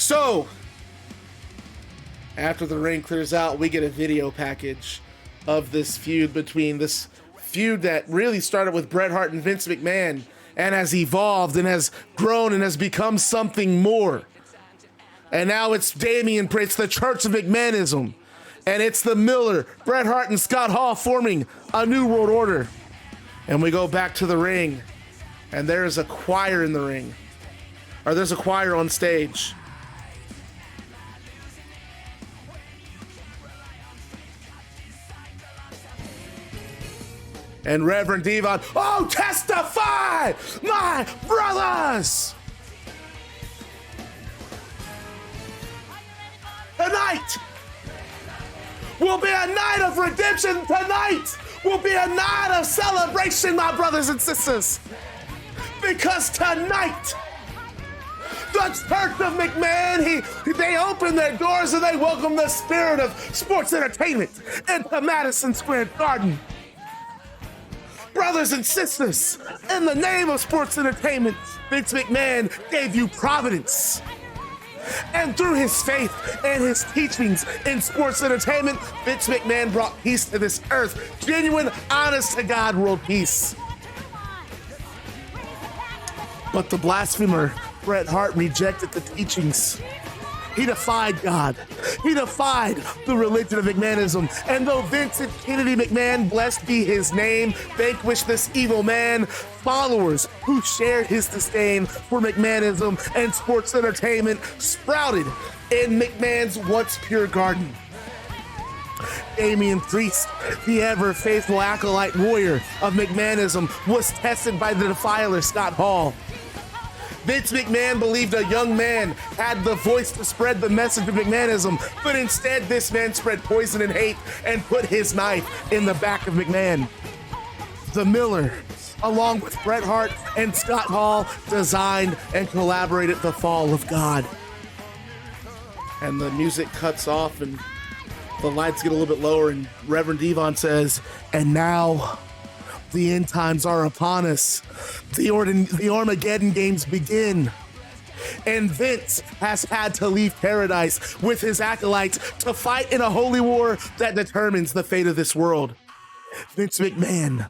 So, after the ring clears out, we get a video package of this feud that really started with Bret Hart and Vince McMahon and has evolved and has grown and has become something more. And now it's it's the Church of McMahonism. And it's the Miller, Bret Hart, and Scott Hall forming a new world order. And we go back to the ring, and there's a choir in the ring. Or there's a choir on stage. And Reverend Devon, oh, testify, my brothers! Tonight will be a night of redemption. Tonight will be a night of celebration, my brothers and sisters. Because tonight, the Church of McMahon, they open their doors and they welcome the spirit of sports entertainment into Madison Square Garden. Brothers and sisters, in the name of sports entertainment, Vince McMahon gave you providence. And through his faith and his teachings in sports entertainment, Vince McMahon brought peace to this earth. Genuine, honest to God world peace. But the blasphemer, Bret Hart, rejected the teachings. He defied God. He defied the religion of McMahonism. And though Vincent Kennedy McMahon, blessed be his name, vanquished this evil man, followers who shared his disdain for McMahonism and sports entertainment sprouted in McMahon's once pure garden. Damian Priest, the ever faithful acolyte warrior of McMahonism, was tested by the defiler Scott Hall. Vince McMahon believed a young man had the voice to spread the message of McMahonism, but instead this man spread poison and hate and put his knife in the back of McMahon. The Miller, along with Bret Hart and Scott Hall, designed and collaborated the fall of God. And the music cuts off and the lights get a little bit lower and Reverend Devon says, and now the end times are upon us. The Armageddon Games begin. And Vince has had to leave paradise with his acolytes to fight in a holy war that determines the fate of this world. Vince McMahon,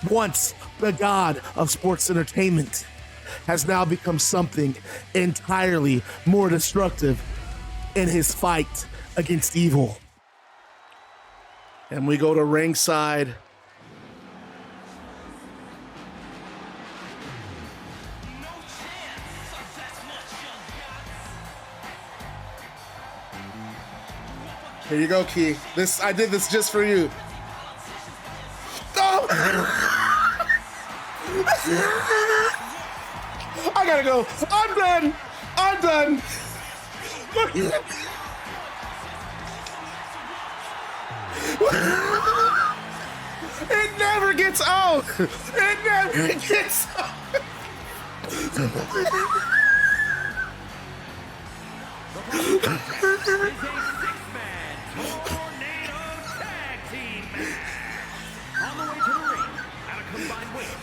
once the god of sports entertainment, has now become something entirely more destructive in his fight against evil. And we go to ringside. Here you go, Key. I did this just for you. Oh! I gotta go. I'm done. I'm done. It never gets old. It never gets old.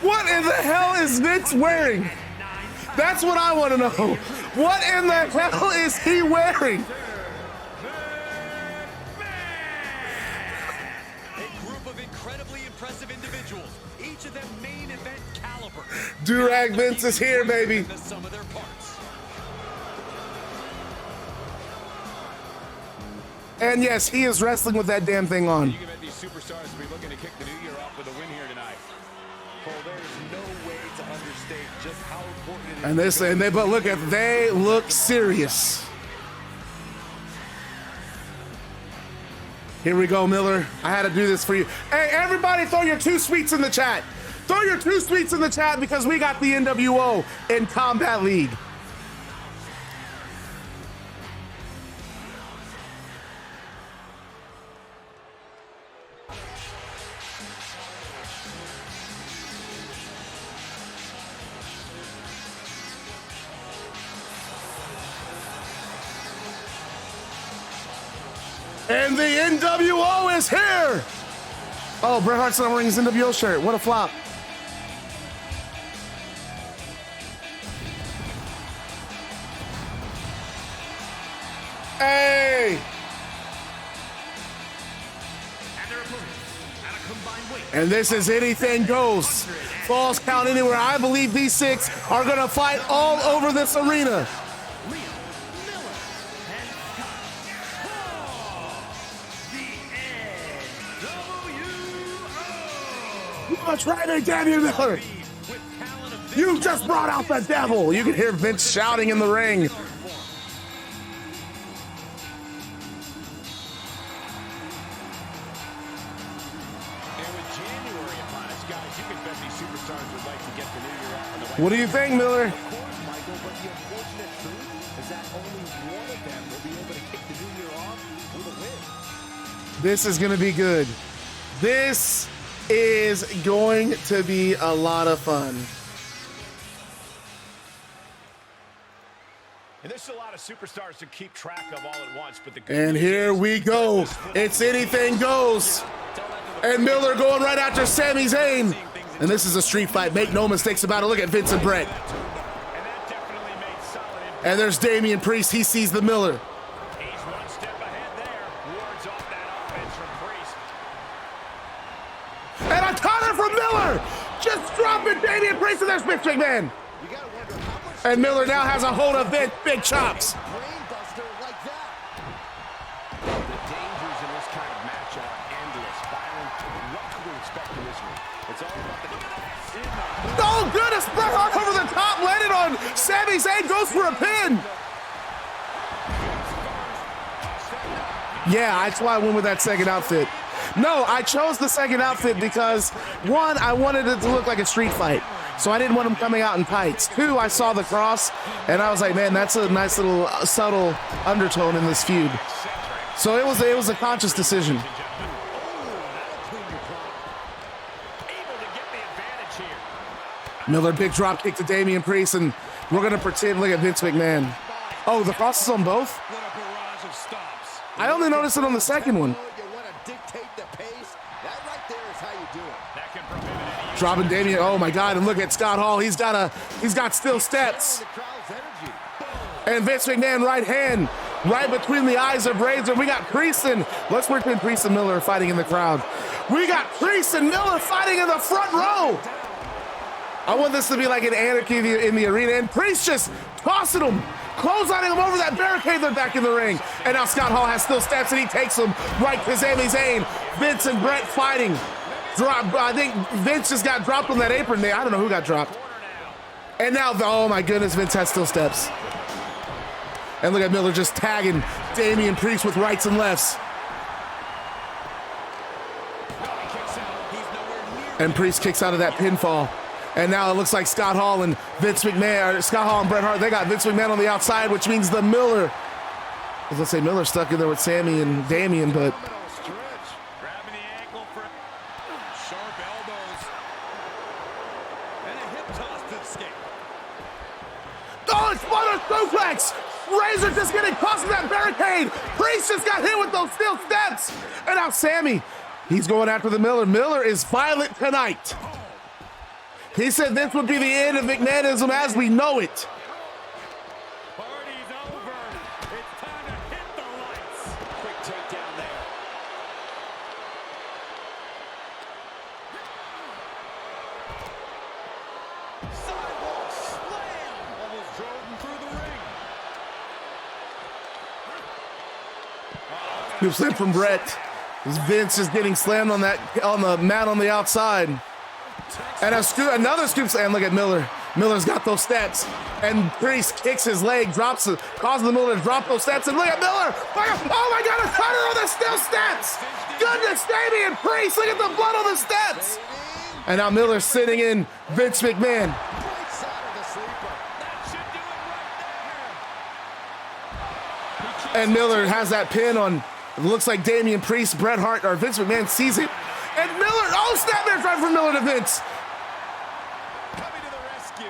What in the hell is Vince wearing? That's what I want to know. What in the hell is he wearing? A group of incredibly impressive individuals, each of them main event caliber. Durag Vince is here, baby. The sum of their parts. And yes, he is wrestling with that damn thing on. You can bet these superstars will be looking to kick the new year off with a win here tonight. Cole, there is no way to understate just how important it is. But look they look serious. Here we go, Miller. I had to do this for you. Hey, everybody throw your two sweets in the chat. Throw your two sweets in the chat because we got the nWo in Combat League. And the nWo is here! Oh, Bret Hart's not wearing his nWo shirt. What a flop. Hey! And this is anything goes. Falls count anywhere. I believe these 6 are going to fight all over this arena. That's right there, Daniel Miller. You just brought out the devil. You can hear Vince shouting in the ring. What do you think, Miller? Of course, Michael, but the unfortunate truth is that only one of them will be able to kick the new year off with a win. This is going to be good. This is going to be a lot of fun. And there's a lot of superstars to keep track of all at once, but and here we go. It's anything goes. And Miller going right after Sami Zayn. And this is a street fight. Make no mistakes about it. Look at Vince and Brett. And there's Damian Priest. He sees the Miller. He's one step ahead there. Wards off that offense from Priest. And a cutter from Miller. Just dropping Damian Priest, and there's Vince McMahon. And Miller now has a hold of Vince. Big chops. Oh, goodness. Bret Hart over the top, landed on Sami Zayn, goes for a pin. Yeah, that's why I went with that second outfit. No, I chose the second outfit because, 1, I wanted it to look like a street fight. So I didn't want him coming out in tights. 2, I saw the cross, and I was like, man, that's a nice little subtle undertone in this feud. So it was a conscious decision. Miller, big drop kick to Damian Priest, and we're going to pretend, look at Vince McMahon. Oh, the cross is on both? I only noticed it on the second one. Dropping Damian, oh my God, and look at Scott Hall. He's got still steps. And Vince McMahon right hand, right between the eyes of Razor. We got Priest and, let's pretend Priest and Miller are fighting in the crowd. We got Priest and Miller fighting in the front row. I want this to be like an anarchy in the arena, and Priest just tossing him, clotheslining him over that barricade. They're back in the ring. And now Scott Hall has still steps, and he takes him right to Sami Zayn. Vince and Brett fighting. I think Vince just got dropped on that apron there. I don't know who got dropped. And now, oh my goodness, Vince has still steps. And look at Miller just tagging Damian Priest with rights and lefts. And Priest kicks out of that pinfall. And now it looks like Scott Hall and Vince McMahon, or Scott Hall and Bret Hart, they got Vince McMahon on the outside, which means the Miller. I was gonna say Miller stuck in there with Sammy and Damian, but. Grabbing the ankle for sharp elbows. And a hip toss to escape. Oh, it's Mother suplex! Razor just getting caught in that barricade. Priest just got hit with those steel steps. And now Sammy, he's going after the Miller. Miller is violent tonight. He said this would be the end of McMahonism as we know it. Party's over. It's time to hit the lights. Quick takedown there. Sidewalk slam. Almost drove him through the ring. Scoop slam from Brett. Vince is getting slammed on the mat on the outside. And another scoop slam. Look at Miller. Miller's got those steps. And Priest kicks his leg, drops it, causes the Miller to drop those steps. And look at Miller. Oh my God, a cutter on the steel steps. Goodness, Damian Priest. Look at the blood on the steps. And now Miller's sitting in Vince McMahon. And Miller has that pin on, it looks like Damian Priest, Bret Hart, or Vince McMahon sees it. And Miller, oh, snap there, drive from Miller to Vince. Coming to the rescue.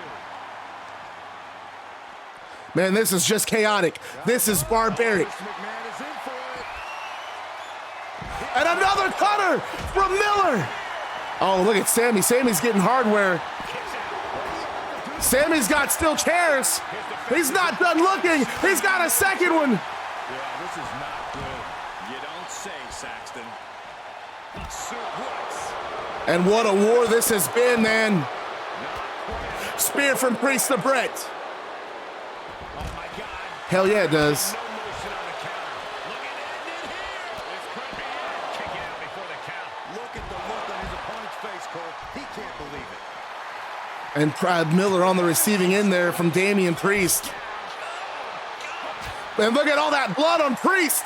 Man, this is just chaotic. This is barbaric. McMahon is in for it. And another cutter from Miller. Oh, look at Sammy. Sammy's getting hardware. Sammy's got steel chairs. He's not done looking. He's got a second one. Yeah, this is not good. You don't say, Saxton. Suplex. And what a war this has been, man. Spear from Priest to Brett. Oh my God. Hell yeah, it does. No motion on the counter. Look at it in here. This could be it. Kick out before the count. Look at the look on his opponent's face, Cole. He can't believe it. And Miller on the receiving end there from Damian Priest. And look at all that blood on Priest.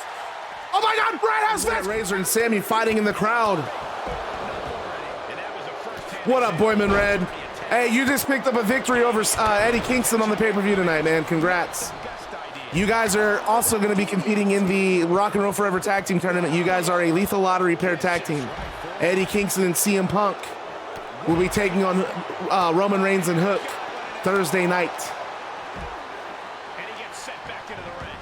Oh my God, Brett has Vince. Razor and Sammy fighting in the crowd. What up, Boyman Red? Hey, you just picked up a victory over Eddie Kingston on the pay-per-view tonight, man. Congrats. You guys are also going to be competing in the Rock and Roll Forever Tag Team Tournament. You guys are a Lethal Lottery pair tag team. Eddie Kingston and CM Punk will be taking on Roman Reigns and Hook Thursday night. And he gets set back into the ring.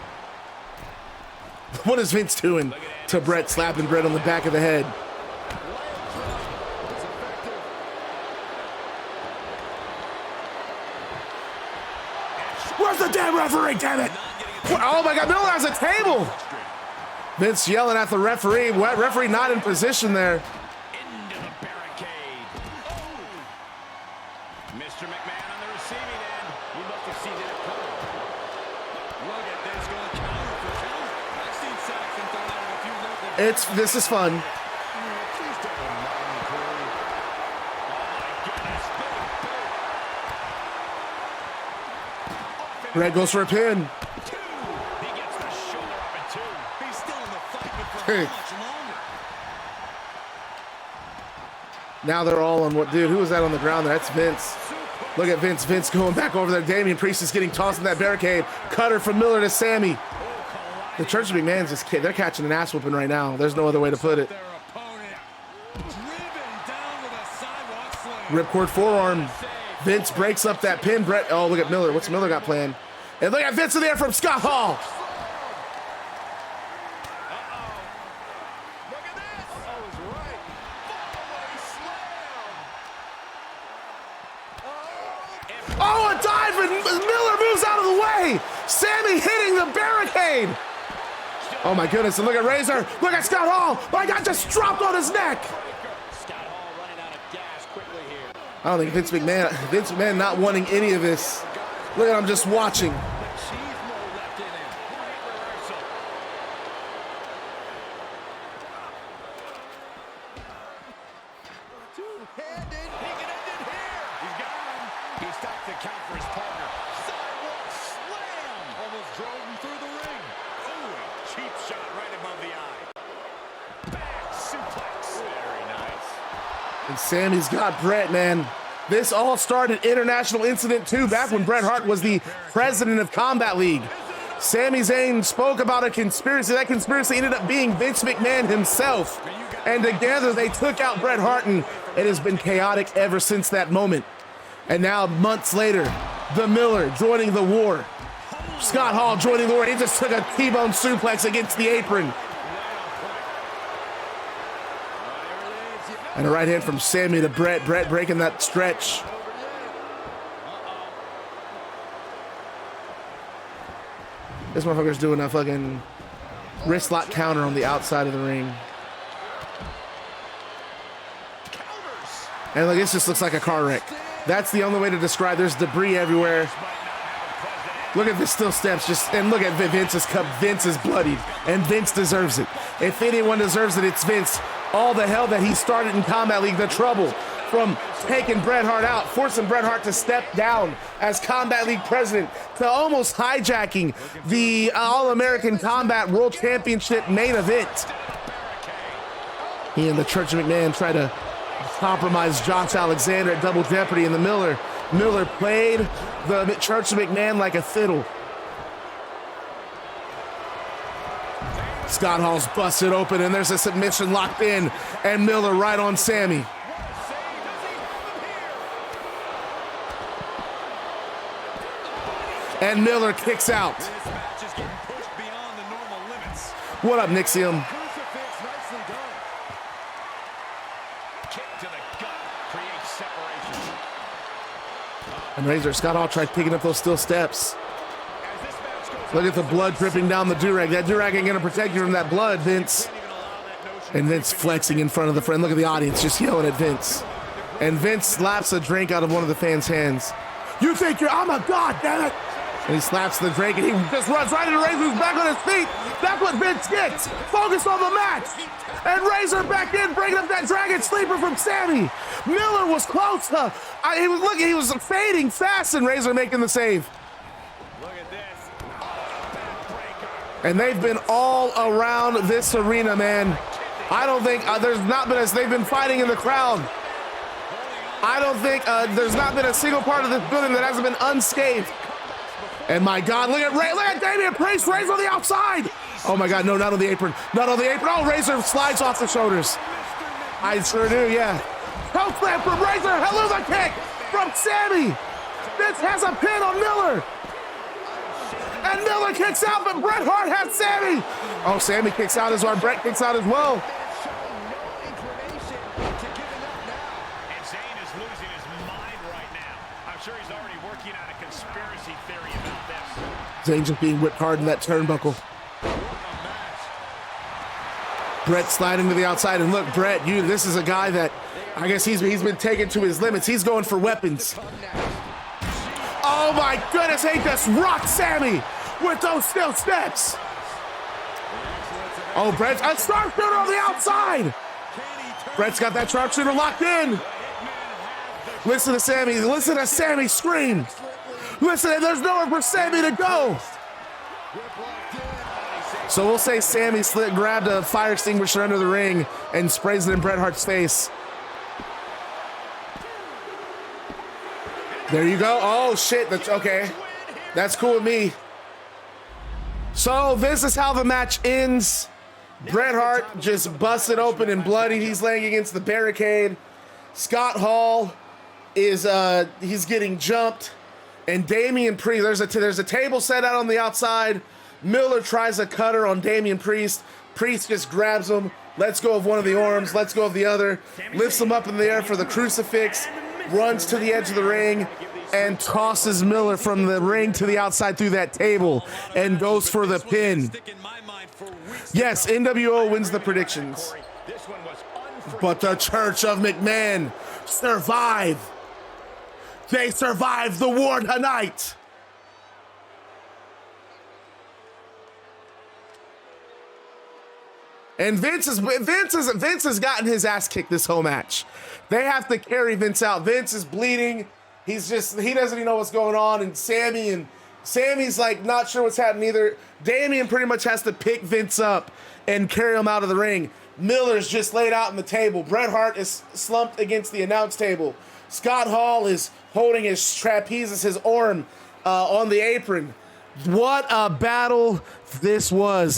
What is Vince doing to Brett, slapping Brett on the back of the head? Where's the damn referee, damn it? Oh my God, Miller has a table. Vince yelling at the referee. Referee not in position there. Into the barricade. Oh. Mr. McMahon on the receiving end. He must have seen that coming. Look at this going counter for counter. I've seen Saxton throw out a few local. This is fun. Please don't remind me, Corey. Oh my goodness. Brett goes for a pin. Two. He gets the shoulder up at two. He's still in the fight, but for how much longer? Now they're all on what, dude? Who was that on the ground there? That's Vince. Look at Vince. Vince going back over there. Damian Priest is getting tossed in that barricade. Cutter from Miller to Sammy. The Church of McMahon's just they're catching an ass whooping right now. There's no other way to put it. Their opponent driven down with a sidewalk slam. Ripcord forearm. Vince breaks up that pin. Brett. Oh, look at Miller. What's Miller got planned? And look at Vince in there from Scott Hall. Look at this. Is right. Fallaway slam. Oh, a dive, and Miller moves out of the way. Sammy hitting the barricade. Oh my goodness, and look at Razor. Look at Scott Hall. My God, just dropped on his neck. Scott Hall running out of gas quickly here. I don't think Vince McMahon not wanting any of this. Look at him just watching. Cheese more left in him. Great reversal. Two-handed. He can end it here. He's got him. He stopped the count for his partner. Sidewalk slam. Almost drove him through the ring. Ooh, cheap shot right above the eye. Back suplex. Very nice. And Sammy's got Brett, man. This all started International Incident 2 back when Bret Hart was the president of Combat League. Sami Zayn spoke about a conspiracy. That conspiracy ended up being Vince McMahon himself. And together they took out Bret Hart, and it has been chaotic ever since that moment. And now, months later, the Miller joining the war. Scott Hall joining the war. He just took a T-bone suplex against the apron. And a right hand from Sammy to Brett. Brett breaking that stretch. This motherfucker's doing a fucking wrist lock counter on the outside of the ring. And look, this just looks like a car wreck. That's the only way to describe. There's debris everywhere. Look at the still steps. And look at Vince's cup. Vince is bloodied, and Vince deserves it. If anyone deserves it, it's Vince. All the hell that he started in Combat League, the trouble from taking Bret Hart out, forcing Bret Hart to step down as Combat League president, to almost hijacking the All-American Combat World Championship main event. He and the Church of McMahon try to compromise Josh Alexander at Double Jeopardy, and the Miller played the Church of McMahon like a fiddle. Scott Hall's busted open, and there's a submission locked in, and Miller right on Sammy. And Miller kicks out. This match is getting pushed beyond the normal limits. What up, Nixium? Crucifix nicely done. Kick to the gut creates separation. And Razor, Scott Hall tried picking up those steel steps. As this match goes Look at the blood dripping down the do-rag. That do-rag ain't gonna protect you from that blood, Vince. And Vince flexing in front of the friend. Look at the audience just yelling at Vince. And Vince slaps a drink out of one of the fans' hands. You think I'm a god, damn it! And he slaps the drink and he just runs right into Razor's back on his feet. That's what Vince gets. Focus on the match. And Razor back in, breaking up that Dragon Sleeper from Sammy. Miller was close. He was fading fast, and Razor making the save. Look at this. And they've been all around this arena, man. I don't think there's not been they've been fighting in the crowd. I don't think there's not been a single part of this building that hasn't been unscathed. And my God, look at Damian Priest, Razor on the outside. Oh my God, no, not on the apron. Not on the apron. Oh, Razor slides off the shoulders. I sure do, yeah. Toe slam from Razor, helluva kick from Sammy. Vince has a pin on Miller. And Miller kicks out, but Bret Hart has Sammy. Oh, Sammy kicks out as well. Bret kicks out as well. And Zayn is losing his mind right now. I'm sure he's already working on a conspiracy theory about this. Zayn just being whipped hard in that turnbuckle. Bret sliding to the outside, and look, Bret, this is a guy that I guess he's been taken to his limits. He's going for weapons. Oh my goodness, he just rocked Sammy with those steel steps. Oh, Bret, a sharpshooter on the outside. Bret's got that sharpshooter locked in. Listen to Sammy scream. Listen, there's nowhere for Sammy to go. So we'll say Sammy grabbed a fire extinguisher under the ring and sprays it in Bret Hart's face. There you go. Oh shit, that's okay. That's cool with me. So this is how the match ends. Bret Hart just busted open and bloody. He's laying against the barricade. Scott Hall is he's getting jumped. And Damian Priest, there's a table set out on the outside. Miller tries a cutter on Damian Priest. Priest just grabs him, lets go of one of the arms, lets go of the other, lifts him up in the air for the crucifix, runs to the edge of the ring, and tosses Miller from the ring to the outside through that table and goes for the pin. Yes, nWo wins the predictions. But the Church of McMahon survive. They survived the war tonight. And Vince has gotten his ass kicked this whole match. They have to carry Vince out. Vince is bleeding. He doesn't even know what's going on. And Sammy's like not sure what's happening either. Damian pretty much has to pick Vince up and carry him out of the ring. Miller's just laid out on the table. Bret Hart is slumped against the announce table. Scott Hall is holding his trapeze, his arm on the apron. What a battle this was.